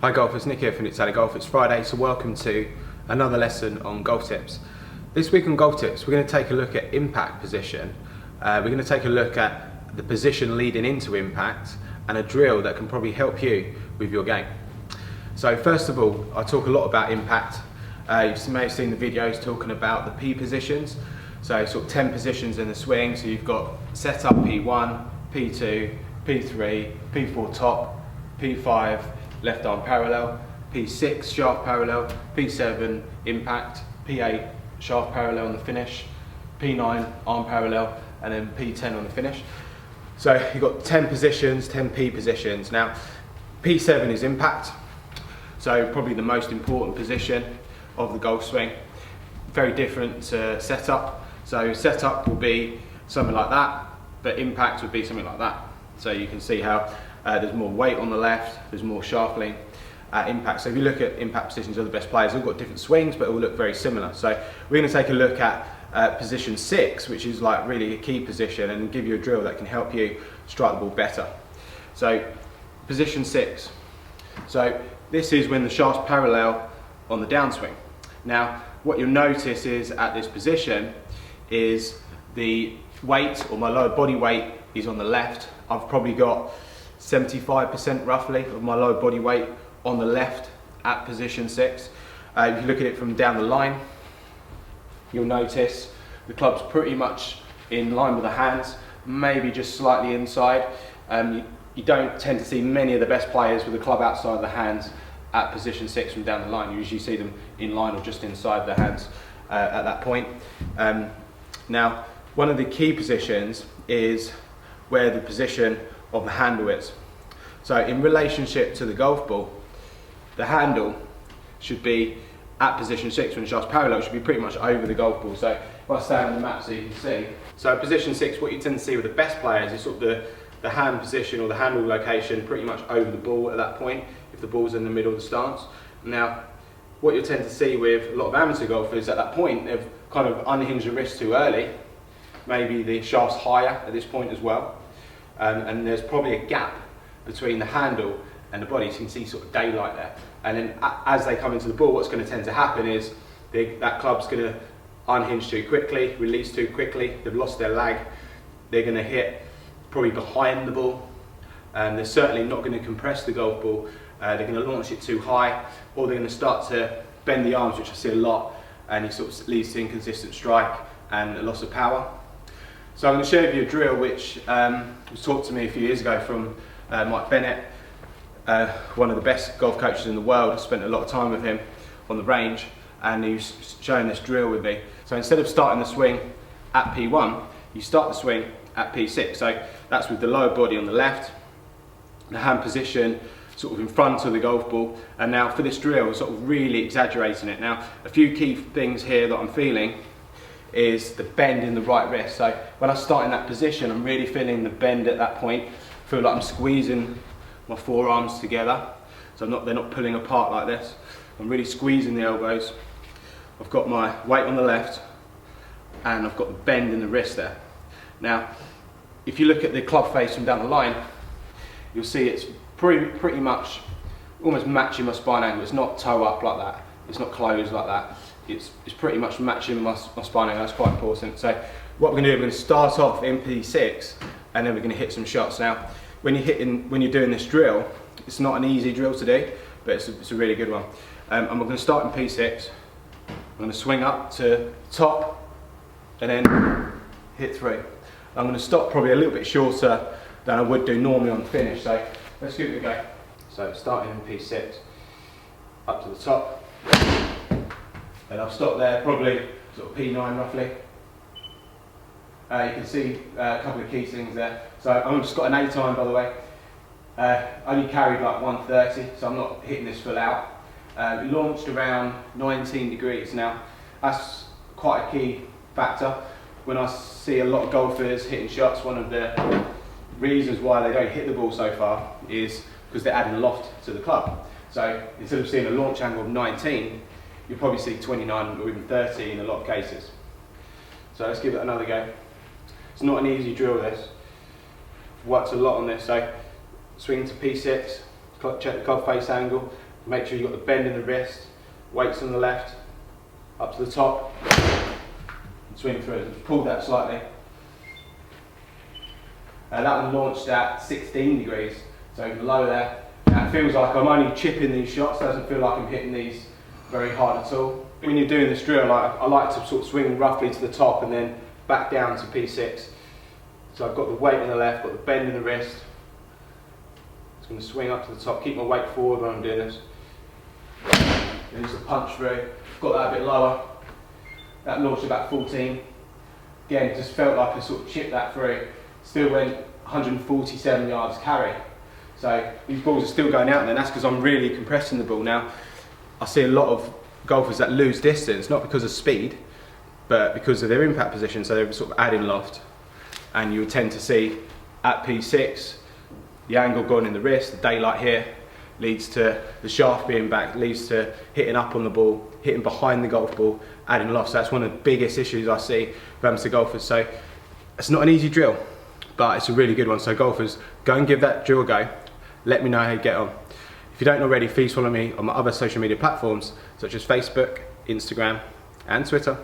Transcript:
Hi golfers, Nick here from It's Golf. It's Friday, so welcome to another lesson on golf tips. This week on golf tips, we're going to take a look at impact position. We're going to take a look at the position leading into impact and a drill that can probably help you with your game. So first of all, I talk a lot about impact. You may have seen the videos talking about the P positions. So sort of 10 positions in the swing. So you've got setup P1, P2, P3, P4 top, P5 left arm parallel, P6 shaft parallel, P7 impact, P8 shaft parallel on the finish, P9 arm parallel, and then P10 on the finish. So you've got 10 positions, 10 P positions. Now P7 is impact, so probably the most important position of the golf swing. Very different to setup. So setup will be something like that, but impact would be something like that. So you can see how there's more weight on the left, there's more shaft length impact. So if you look at impact positions of the best players, they've got different swings, but it will look very similar. So we're going to take a look at position 6, which is like really a key position, and give you a drill that can help you strike the ball better. So position 6. So this is when the shaft's parallel on the downswing. Now what you'll notice is at this position is the weight, or my lower body weight, is on the left. I've probably got 75% roughly of my lower body weight on the left at position 6. If you look at it from down the line, you'll notice the club's pretty much in line with the hands, maybe just slightly inside. You don't tend to see many of the best players with the club outside of the hands at position 6 from down the line. You usually see them in line or just inside the hands at that point. Now, one of the key positions is where the position of the handle is. So in relationship to the golf ball, the handle should be at position 6 when the shaft's parallel, should be pretty much over the golf ball. So if I stand on the map so you can see. So at position 6, what you tend to see with the best players is sort of the hand position or the handle location pretty much over the ball at that point, if the ball's in the middle of the stance. Now, what you'll tend to see with a lot of amateur golfers at that point, they've kind of unhinged the wrist too early. Maybe the shaft's higher at this point as well. And there's probably a gap between the handle and the body, so you can see sort of daylight there. And then as they come into the ball, what's going to tend to happen is that club's going to unhinge too quickly, release too quickly, they've lost their lag, they're going to hit probably behind the ball, and they're certainly not going to compress the golf ball, they're going to launch it too high, or they're going to start to bend the arms, which I see a lot, and it sort of leads to inconsistent strike and a loss of power. So I'm going to show you a drill which was taught to me a few years ago from Mike Bennett, one of the best golf coaches in the world. I spent a lot of time with him on the range, and he was showing this drill with me. So instead of starting the swing at P1, you start the swing at P6. So that's with the lower body on the left, the hand position sort of in front of the golf ball. And now for this drill, we're sort of really exaggerating it. Now, a few key things here that I'm feeling is the bend in the right wrist. So when I start in that position, I'm really feeling the bend at that point. I feel like I'm squeezing my forearms together, so they're not pulling apart like this. I'm really squeezing the elbows. I've got my weight on the left, and I've got the bend in the wrist there. Now, if you look at the club face from down the line, you'll see it's pretty much almost matching my spine angle. It's not toe up like that. It's not closed like that. It's pretty much matching my spine angle. That's quite important. So what we're going to do, we're going to start off in P6, and then we're going to hit some shots. Now, when you're doing this drill, it's not an easy drill to do, but it's a really good one. And we're going to start in P6. I'm going to swing up to top, and then hit 3. I'm going to stop probably a little bit shorter than I would do normally on the finish. So let's give it a go. So starting in P6, up to the top. And I'll stop there, probably sort of P9 roughly. You can see a couple of key things there. So I've just got an A time, by the way. Only carried like 130, so I'm not hitting this full out. Launched around 19 degrees. Now, that's quite a key factor. When I see a lot of golfers hitting shots, one of the reasons why they don't hit the ball so far is because they're adding loft to the club. So instead of seeing a launch angle of 19, you'll probably see 29 or even 30 in a lot of cases. So let's give it another go. It's not an easy drill, this. I've worked a lot on this. So swing to P6, check the club face angle, Make sure you've got the bend in the wrist, weights on the left, up to the top, and swing through. Just pull that slightly. That one launched at 16 degrees, so below there. Now it feels like I'm only chipping these shots, doesn't feel like I'm hitting these very hard at all. When you're doing this drill, I like to sort of swing roughly to the top and then back down to P6. So I've got the weight on the left, got the bend in the wrist. Just going to swing up to the top, keep my weight forward when I'm doing this. And just a punch through. Got that a bit lower. That launched about 14. Again, just felt like I sort of chipped that through. Still went 147 yards carry. So these balls are still going out there, and that's because I'm really compressing the ball. Now, I see a lot of golfers that lose distance, not because of speed, but because of their impact position, so they're sort of adding loft. And you would tend to see at P6, the angle gone in the wrist, the daylight here, leads to the shaft being back, leads to hitting up on the ball, hitting behind the golf ball, adding loft. So that's one of the biggest issues I see with amateur golfers. So it's not an easy drill, but it's a really good one. So golfers, go and give that drill a go. Let me know how you get on. If you don't already, please follow me on my other social media platforms, such as Facebook, Instagram, and Twitter.